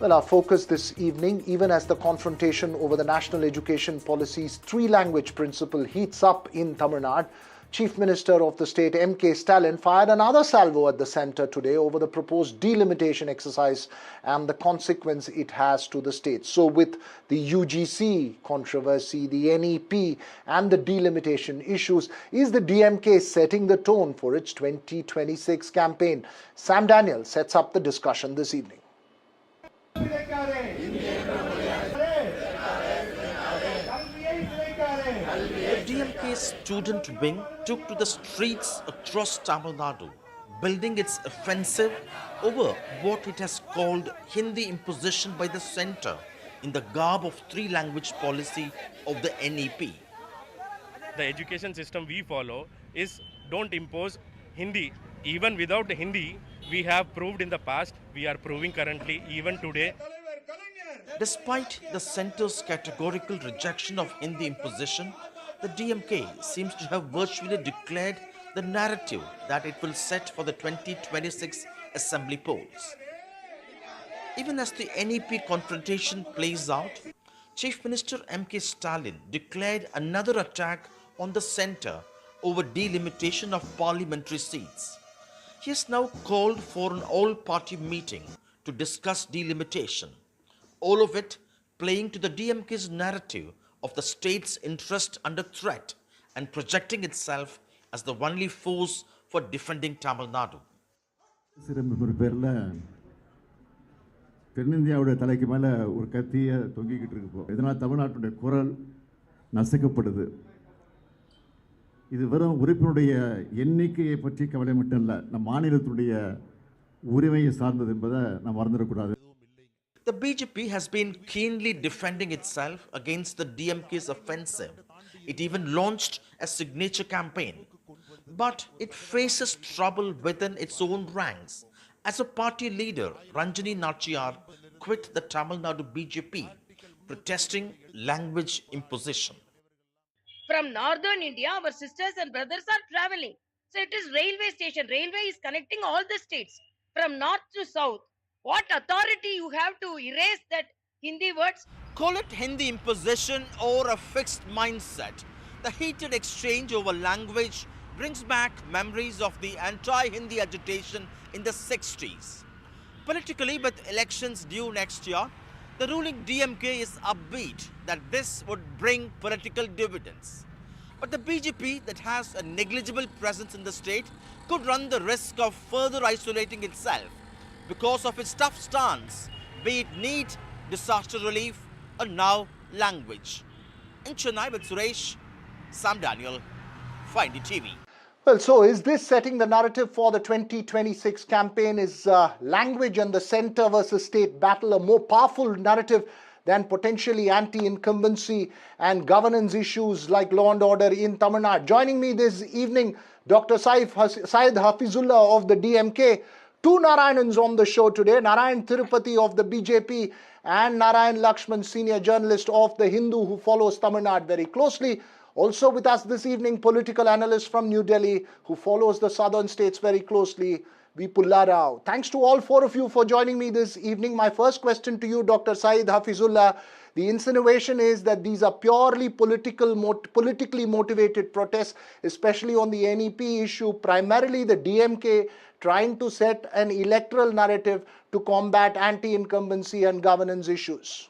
Well, our focus this evening, even as the confrontation over the national education policy's three-language principle heats up in Tamil Nadu, Chief Minister of the state MK Stalin fired another salvo at the centre today over the proposed delimitation exercise and the consequence it has to the state. So with the UGC controversy, the NEP and the delimitation issues, is the DMK setting the tone for its 2026 campaign? Sam Daniel sets up the discussion this evening. The DMK student wing took to the streets across Tamil Nadu, building its offensive over what it has called Hindi imposition by the centre in the garb of three-language policy of the NEP. The education system we follow is don't impose Hindi. Even without the Hindi, we have proved in the past, we are proving currently, even today. Despite the centre's categorical rejection of Hindi imposition, the DMK seems to have virtually declared the narrative that it will set for the 2026 assembly polls. Even as the NEP confrontation plays out, Chief Minister MK Stalin declared another attack on the centre over delimitation of parliamentary seats. He has now called for an all-party meeting to discuss delimitation, all of it playing to the DMK's narrative of the state's interest under threat and projecting itself as the only force for defending Tamil Nadu. தென்னிந்தியாவுடைய தலைக்கு மேலே ஒரு கத்தியை தொங்கிக்கிட்டு இருக்கு. இதனால் தமிழ்நாட்டுடைய குரல் நசுக்கப்படுது. இது வெறும் உறுப்பினுடைய எண்ணிக்கையை பற்றி கவலை மட்டும் இல்லை, நம் மாநிலத்துடைய உரிமையை சார்ந்தது என்பதை நாம் மறந்துடக்கூடாது. The BJP has been keenly defending itself against the DMK's offensive. It even launched a signature campaign. But it faces trouble within its own ranks. As a party leader, Ranjini Nachiyar quit the Tamil Nadu BJP, protesting language imposition. From northern India, our sisters and brothers are traveling. So it is railway station. Railway is connecting all the states from north to south. What authority you have to erase that Hindi words? Call it Hindi imposition or a fixed mindset. The heated exchange over language brings back memories of the anti-Hindi agitation in the 60s. Politically, with elections due next year, the ruling DMK is upbeat that this would bring political dividends. But the BJP, that has a negligible presence in the state, could run the risk of further isolating itself because of its tough stance, be it need, disaster relief, or now language. In Chennai with Suresh, Sam Daniel, NDTV. Well, so is this setting the narrative for the 2026 campaign? Is language and the centre versus state battle a more powerful narrative than potentially anti-incumbency and governance issues like law and order in Tamil Nadu? Joining me this evening, Dr. Syed Hafizullah of the DMK. Two Narayans on the show today, Narayan Tirupati of the BJP and Narayan Lakshman, senior journalist of The Hindu who follows Tamil Nadu very closely. Also with us this evening, political analyst from New Delhi who follows the southern states very closely, Vipulla Rao. Thanks to all four of you for joining me this evening. My first question to you, Dr. Syed Hafizullah. The insinuation is that these are purely politically motivated protests, especially on the NEP issue, primarily the DMK trying to set an electoral narrative to combat anti-incumbency and governance issues.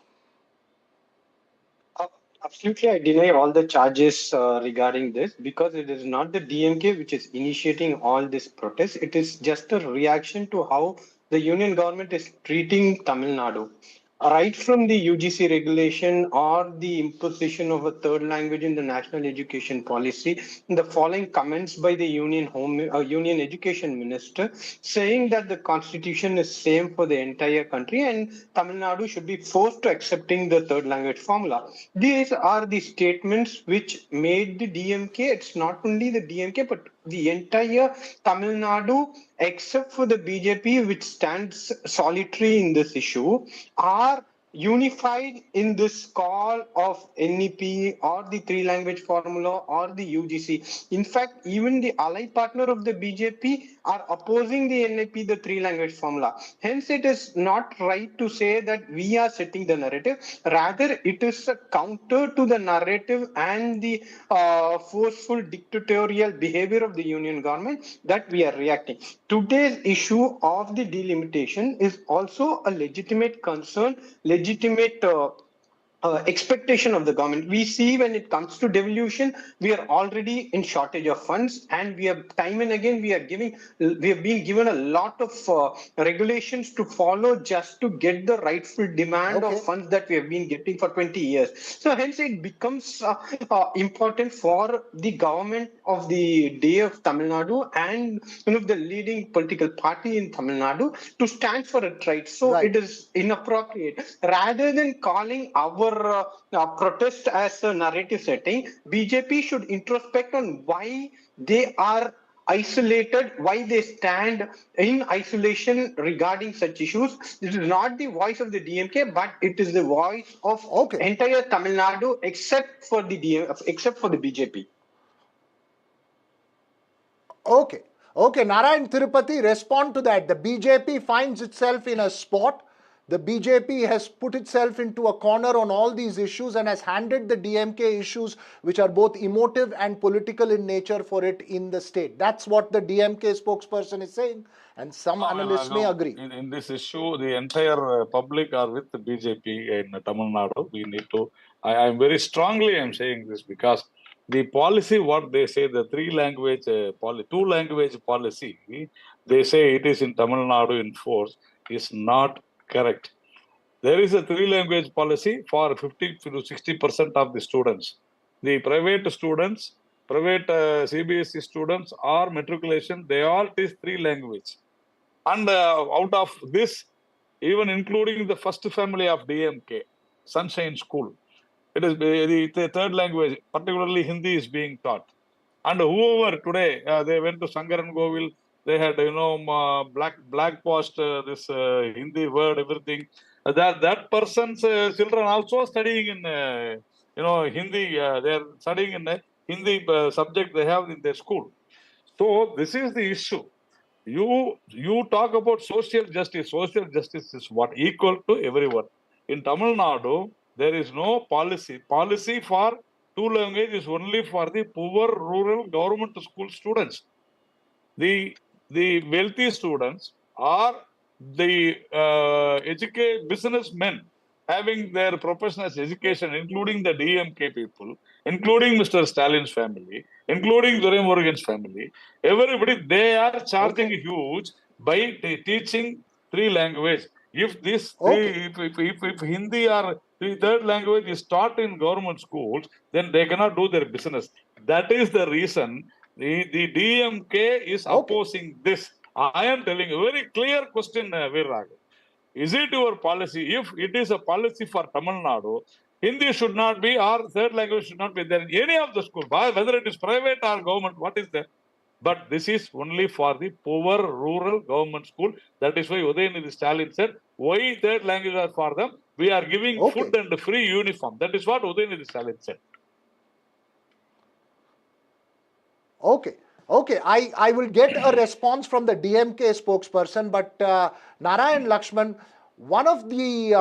Absolutely, I deny all the charges regarding this because it is not the DMK which is initiating all this protest. It is just a reaction to how the union government is treating Tamil Nadu. Right from the UGC regulation or the imposition of a third language in the national education policy, the following comments by the union education minister saying that the constitution is same for the entire country and Tamil Nadu should be forced to accepting the third language formula. These are the statements which made the DMK, it's not only the DMK, but the entire Tamil Nadu, except for the BJP, which stands solitary in this issue, are unified in this call of NEP or the three language formula or the UGC. In fact, even the allied partner of the BJP are opposing the NEP, the three language formula. Hence, it is not right to say that we are setting the narrative. Rather, it is a counter to the narrative and the forceful dictatorial behavior of the union government that we are reacting. Today's issue of the delimitation is also a legitimate concern, legitimate expectation of the government. We see when it comes to devolution, we are already in shortage of funds, and we have time and again we have been given a lot of regulations to follow just to get the rightful demand of funds that we have been getting for 20 years. So hence it becomes important for the government of the day of Tamil Nadu and the leading political party in Tamil Nadu to stand for it, right? So it is inappropriate. Rather than calling our protest as a narrative setting, BJP should introspect on why they are isolated, why they stand in isolation regarding such issues. This is not the voice of the DMK, but it is the voice of entire Tamil Nadu except for the BJP. Okay, Narayan Tirupati, respond to that. The BJP finds itself in a spot. The BJP has put itself into a corner on all these issues and has handed the DMK issues, which are both emotive and political in nature, for it in the state. That's what the DMK spokesperson is saying, and some analysts may agree. In this issue, the entire public are with the BJP in Tamil Nadu. We need to. I am very strongly saying this because the policy, what they say, the two language policy, they say it is in Tamil Nadu in force, is not correct. There is a three language policy for 50 to 60% of the students. The private students, private CBSE students or matriculation, they all teach three language. And out of this, even including the first family of DMK, Sunshine School, it is the third language, particularly Hindi, is being taught. And whoever today, they went to Sangaran Govil, they had, black post this Hindi word, everything. That person's children also studying in, Hindi, they are studying in a Hindi subject they have in their school. So this is the issue. You talk about social justice. Social justice is what? Equal to everyone. In Tamil Nadu, there is no policy. Policy for two language is only for the poor rural government school students. The wealthy students are the educated businessmen having their professional education, including the DMK people, including Mr. Stalin's family, including Duray Murugan's family. Everybody, they are charging huge by teaching three language. If this if Hindi or the third language is taught in government schools, then they cannot do their business. That is the reason the DMK is opposing this. I am telling you, very clear question, Virag. Is it your policy? If it is a policy for Tamil Nadu, Hindi should not be, or third language should not be there in any of the schools, whether it is private or government, what is there? But this is only for the poor rural government school. That is why Udayanidhi Stalin said, why third language are for them? We are giving food and free uniform. That is what Udayanidhi Stalin said. Okay, I will get a response from the DMK spokesperson, but Narayan Lakshman, one of the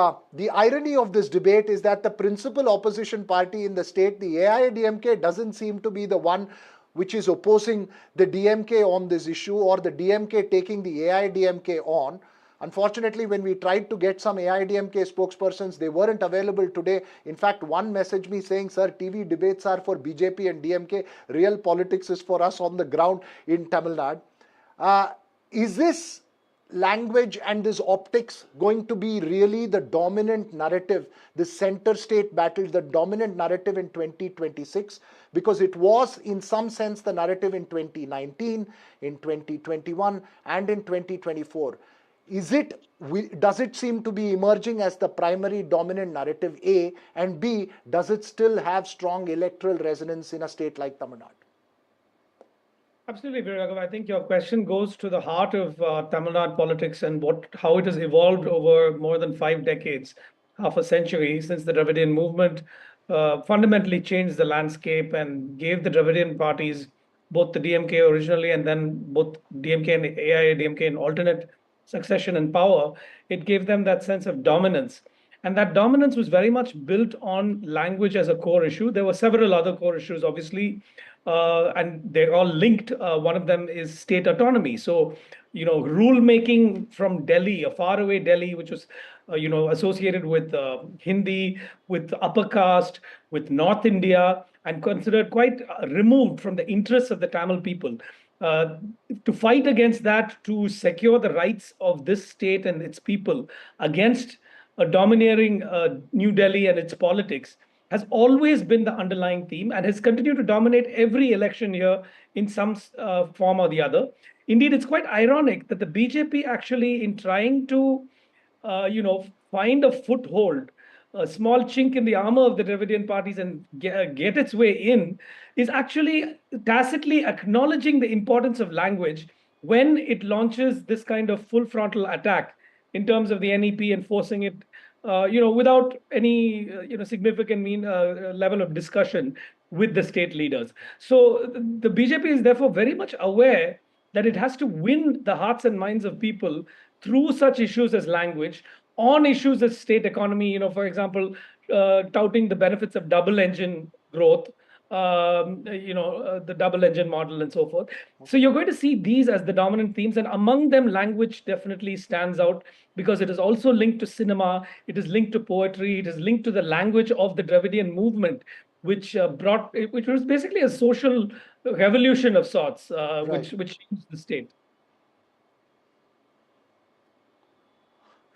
irony of this debate is that the principal opposition party in the state, the AIADMK, doesn't seem to be the one which is opposing the DMK on this issue, or the DMK taking the AIADMK on. Unfortunately, when we tried to get some AIADMK spokespersons, they weren't available today. In fact, one messaged me saying, sir, TV debates are for BJP and DMK. Real politics is for us on the ground in Tamil Nadu. Is this language and this optics going to be really the dominant narrative, the center state battle, the dominant narrative in 2026? Because it was in some sense the narrative in 2019, in 2021 and in 2024. Does it seem to be emerging as the primary dominant narrative, A, and B, does it still have strong electoral resonance in a state like Tamil Nadu? Absolutely, Virag. I think your question goes to the heart of Tamil Nadu politics and how it has evolved over more than 5 decades. half a century, since the Dravidian movement fundamentally changed the landscape and gave the Dravidian parties, both the DMK originally and then both DMK and AIA-DMK in alternate succession and power, it gave them that sense of dominance. And that dominance was very much built on language as a core issue. There were several other core issues, obviously, and they're all linked. One of them is state autonomy. So, rule making from Delhi, a faraway Delhi, which was, associated with Hindi, with upper caste, with North India, and considered quite removed from the interests of the Tamil people. To fight against that, to secure the rights of this state and its people against a domineering New Delhi and its politics, has always been the underlying theme and has continued to dominate every election here in some form or the other. Indeed, it's quite ironic that the BJP actually, in trying to, find a foothold, a small chink in the armor of the Dravidian parties and get its way in, is actually tacitly acknowledging the importance of language when it launches this kind of full frontal attack in terms of the NEP and forcing it, without any, significant level of discussion with the state leaders. So the BJP is therefore very much aware that it has to win the hearts and minds of people through such issues as language, on issues as state economy, for example, touting the benefits of double engine growth, the double engine model and so forth. So you're going to see these as the dominant themes, and among them, language definitely stands out because it is also linked to cinema, it is linked to poetry, it is linked to the language of the Dravidian movement, which was basically a social revolution of sorts, which changed the state.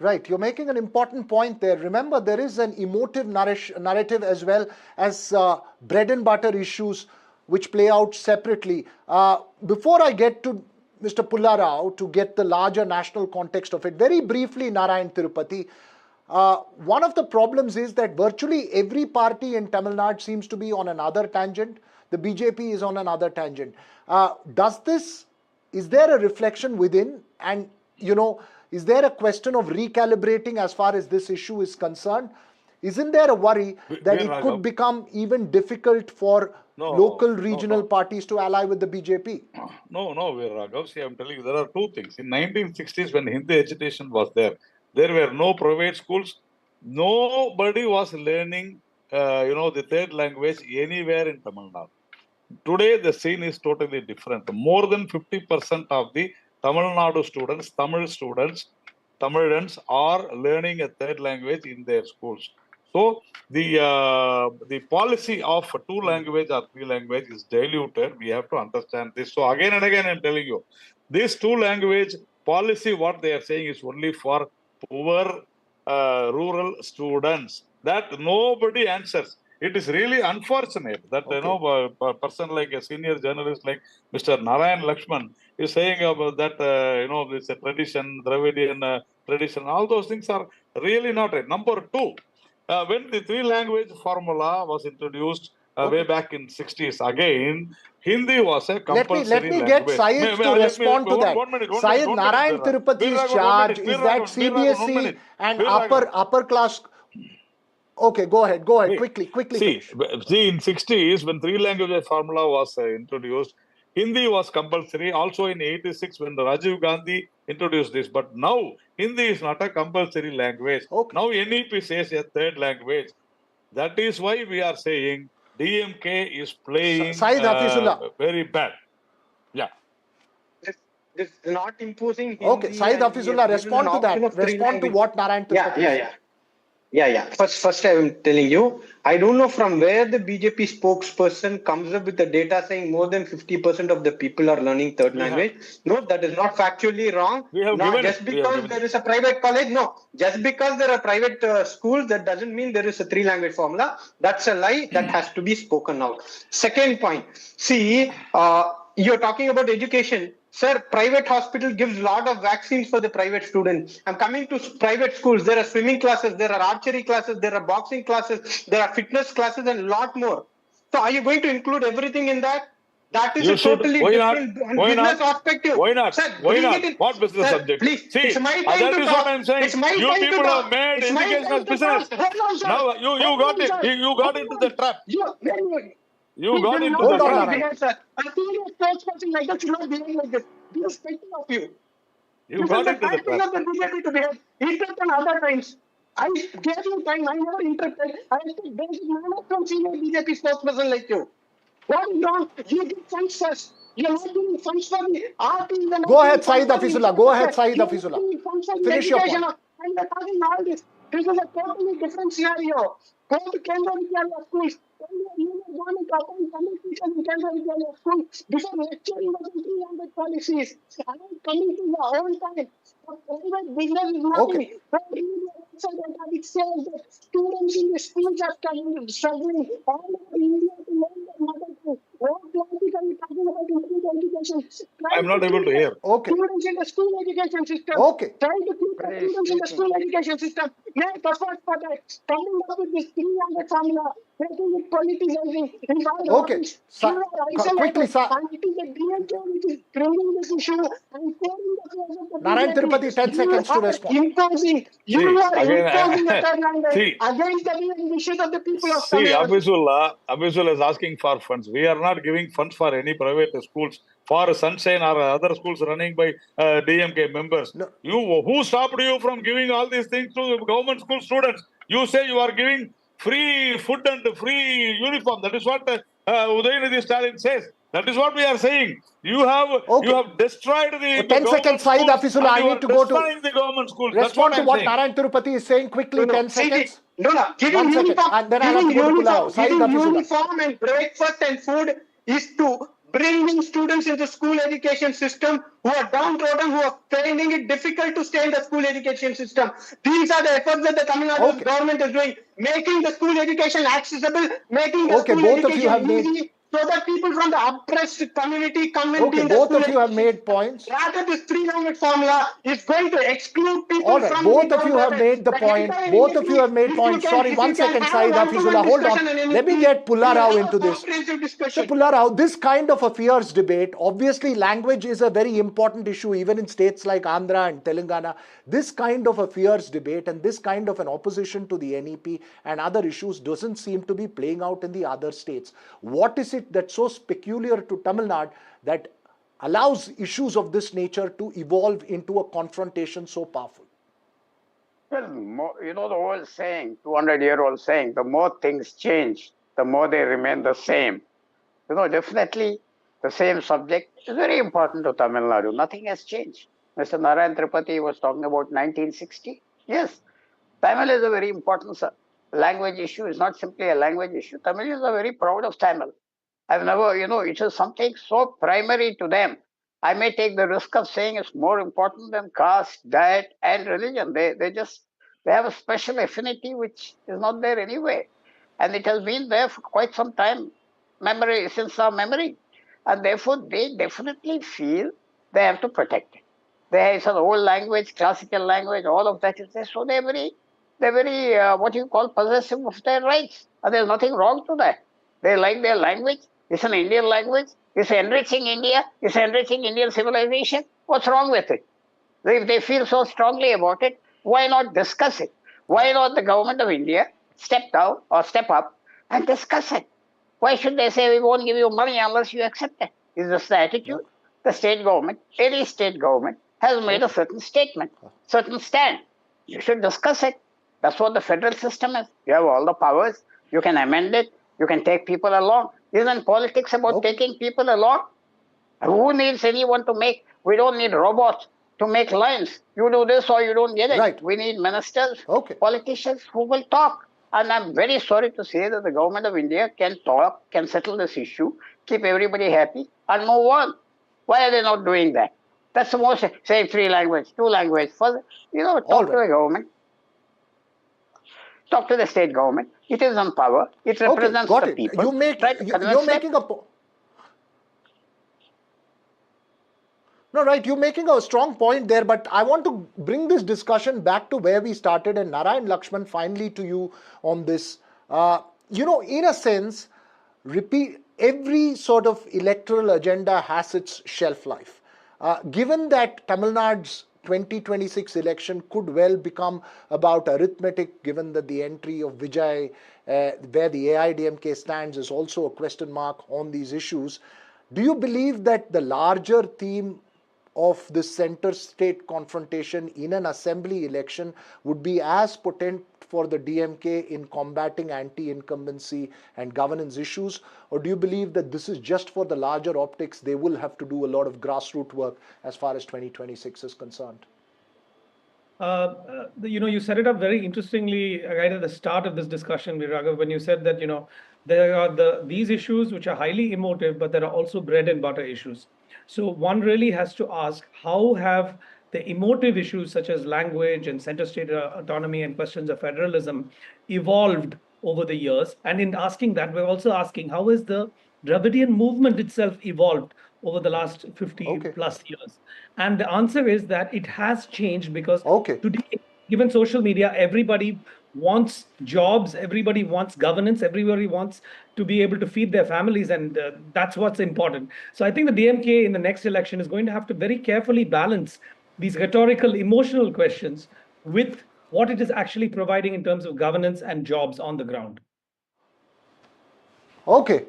Right, you're making an important point there. Remember, there is an emotive narrative as well as bread and butter issues which play out separately. Before I get to Mr. Pullarao to get the larger national context of it, very briefly, Narayan Tirupati, one of the problems is that virtually every party in Tamil Nadu seems to be on another tangent. The BJP is on another tangent. Is there a reflection within, and is there a question of recalibrating as far as this issue is concerned? Isn't there a worry that it could become even difficult for local regional parties to ally with the BJP? No, Raghav. See, I'm telling you, there are two things. In 1960s, when Hindi education was there were no private schools. Nobody was learning, the third language anywhere in Tamil Nadu. Today, the scene is totally different. More than 50% of the Tamil Nadu students, Tamilians are learning a third language in their schools. So the policy of two language or three language is diluted. We have to understand this. So again and again, I'm telling you, this two language policy, what they are saying is only for poor rural students. That nobody answers. It is really unfortunate that a person like a senior journalist like Mr. Narayan Lakshman is saying about that it's a tradition, Dravidian tradition. All those things are really not right. Number two, when the three language formula was introduced way back in 60s, again Hindi was a compulsory Let me get Syed to respond to that. Syed, Narayan Tirupati's charge is that CBSE and upper class. Okay, go ahead. Quickly. See, in 60s, when three language formula was introduced, Hindi was compulsory. Also in 86, when Rajiv Gandhi introduced this. But now, Hindi is not a compulsory language. Okay. Now, NEP says a third language. That is why we are saying DMK is playing very bad. Yeah. This is not imposing Hindi. Okay, Syed Hafizullah, respond to that. Respond to what Narayan Tirupati said. Yeah. First, I am telling you, I don't know from where the BJP spokesperson comes up with the data saying more than 50% of the people are learning third language. No, that is not factually wrong. Just because there is a private college, just because there are private schools, that doesn't mean there is a three language formula. That's a lie that has to be spoken out. Second point, see, you're talking about education. Sir, private hospital gives a lot of vaccines for the private students. I'm coming to private schools. There are swimming classes, there are archery classes, there are boxing classes, there are fitness classes and a lot more. So are you going to include everything in that? That is You a should. totally Why not? different Why business not? perspective. Why not? Sir, Why bring not? it in. What business Sir, subject? please, See, it's my time that to is what talk. I'm saying. It's my You time to people have talk. made It's my education time as to business. talk. Hold on, sir. Now you Hold got on, it. sir. You got Hold into on. the trap. You Please got do into not the Hold on, behave trap. Narayan. behave, sir. A senior spokesperson like that should not behave like this. Be respectful of you. You This is got the into the timing trap. of the BJP to behave. Interrupt on other times. I gave you time. I never interrupted. I expect basic manners from senior BJP spokesperson like you. What is wrong? You give funds first. You are not giving funds for the RT. You are not Go giving ahead, funds Saeed for the Hafizullah. Go ahead, infrastructure. Saeed You are not Hafizullah. giving funds for the Finish your education. point. And you are talking all this. This is a totally different scenario. Go to Kendra Vidyalaya schools. You are going to appoint Tamil teachers in Kendra Vidyalaya schools before lecturing about 300 policies. I am coming to your own time. The private business is Okay. nothing. But in the website that it says that students in the schools are struggling all over India to learn their mother tongue. What logic are you talking about improved education? Try I'm to not able keep to the hear. Okay. students in the school education system. Okay. Try to keep the students in the school education system. Make efforts for that. Coming up with this 300 formula, making it politicizing, is all Okay. rubbish. You are Quickly, isolated, sir. and it is the DMK which is bringing this issue and pouring the pressure of the Narayan Tirupati, BJP. 10 You seconds to are respond. imposing, you See, are again, imposing a third language see, against the wishes of the people of see, Tamil Nadu. Abhisullah is asking for funds. We are not giving funds for any private schools, for Sunshine or other schools running by DMK members. No. Who stopped you from giving all these things to government school students? You say you are giving free food and free uniform. That is what Udayanithi Stalin says. That is what we are saying. You Okay. have destroyed the 10 government seconds, Saeed schools Hafizullah. and I you need are to go to destroying the government schools. That's respond what to I'm what saying. Narayan Tirupati is saying quickly. 10 seconds. Giving 1 second. uniform, And then I'll have to go to Pullarao. Saeed giving Hafizullah. uniform and breakfast and food is to bring in students in the school education system who are downtrodden, who are finding it difficult to stay in the school education system. These are the efforts that the Tamil Nadu Okay. government is doing, making the school education accessible, making the Okay, school both of you education have made. easy, so that people from the oppressed community come and be Okay, in the both school of you have education. made points. Rather, this 3 language formula is going to exclude people All right, from both the of you have downtrodden. made the point. entire Both of you Indian have made if points. Sorry, if 1 you can second, have a Saeed one-to-one Hafizullah. Hold on. discussion and Let me NEP, get we will Pullarao have into a this. comprehensive So, discussion. Pullarao, this kind of a fierce debate, obviously language is a very important issue even in states like Andhra and Telangana. This kind of a fierce debate and this kind of an opposition to the NEP and other issues doesn't seem to be playing out in the other states. What is it that's so peculiar to Tamil Nadu that allows issues of this nature to evolve into a confrontation so powerful? Well, you know the old saying, 200-year-old saying, the more things change, the more they remain the same. You know, definitely the same subject is very important to Tamil Nadu. Nothing has changed. Mr. Narayan Tripathi was talking about 1960. Yes, Tamil is a very important language issue. It's not simply a language issue. Tamilians are very proud of Tamil. I've never, you know, it is something so primary to them. I may take the risk of saying it's more important than caste, diet, and religion. They have a special affinity which is not there anyway. And it has been there for quite some time, since our memory. And therefore, they definitely feel they have to protect it. There is an old language, classical language, all of that is there. So they're very, what you call possessive of their rights. And there's nothing wrong to that. They like their language. It's an Indian language. It's enriching India. It's enriching Indian civilization. What's wrong with it? If they feel so strongly about it, why not discuss it? Why not the government of India step down or step up and discuss it? Why should they say we won't give you money unless you accept it? Is this the attitude? The state government, any state government, has made a certain statement, certain stand. You should discuss it. That's what the federal system is. You have all the powers. You can amend it. You can take people along. Isn't politics about taking people along? Who needs anyone to make? We don't need robots to make lines. You do this or you don't get it. Right. We need ministers, Okay. politicians who will talk. And I'm very sorry to say that the government of India can talk, can settle this issue, keep everybody happy, and move on. Why are they not doing that? That's the most, say 3 language, 2 language. Talk to the government. Talk to the state government. It is on power. It represents got the it. people. You're making a No, right, you're making a strong point there, but I want to bring this discussion back to where we started, and Narayan Lakshman, finally to you on this. In a sense, every sort of electoral agenda has its shelf life. Given that Tamil Nadu's 2026 election could well become about arithmetic, given that the entry of Vijay, where the AIDMK stands, is also a question mark on these issues, do you believe that the larger theme of the center-state confrontation in an assembly election would be as potent for the DMK in combating anti-incumbency and governance issues? Or do you believe that this is just for the larger optics? They will have to do a lot of grassroots work as far as 2026 is concerned? You set it up very interestingly right at the start of this discussion, Viraghav, when you said that, there are these issues which are highly emotive, but there are also bread and butter issues. So one really has to ask, how have the emotive issues such as language and center state autonomy and questions of federalism evolved over the years? And in asking that, we're also asking, how has the Dravidian movement itself evolved over the last 50 plus years? And the answer is that it has changed because today, given social media, everybody wants jobs, everybody wants governance, everybody wants to be able to feed their families, and that's what's important. So I think the DMK in the next election is going to have to very carefully balance these rhetorical, emotional questions with what it is actually providing in terms of governance and jobs on the ground. Okay.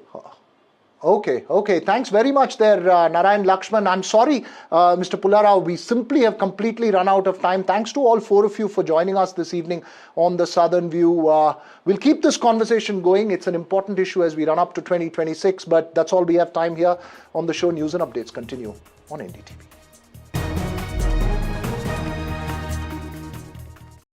Thanks very much there, Narayan Lakshman. I'm sorry, Mr. Pullarao, we simply have completely run out of time. Thanks to all four of you for joining us this evening on the Southern View. We'll keep this conversation going. It's an important issue as we run up to 2026, but that's all we have time here on the show. News and updates continue on NDTV.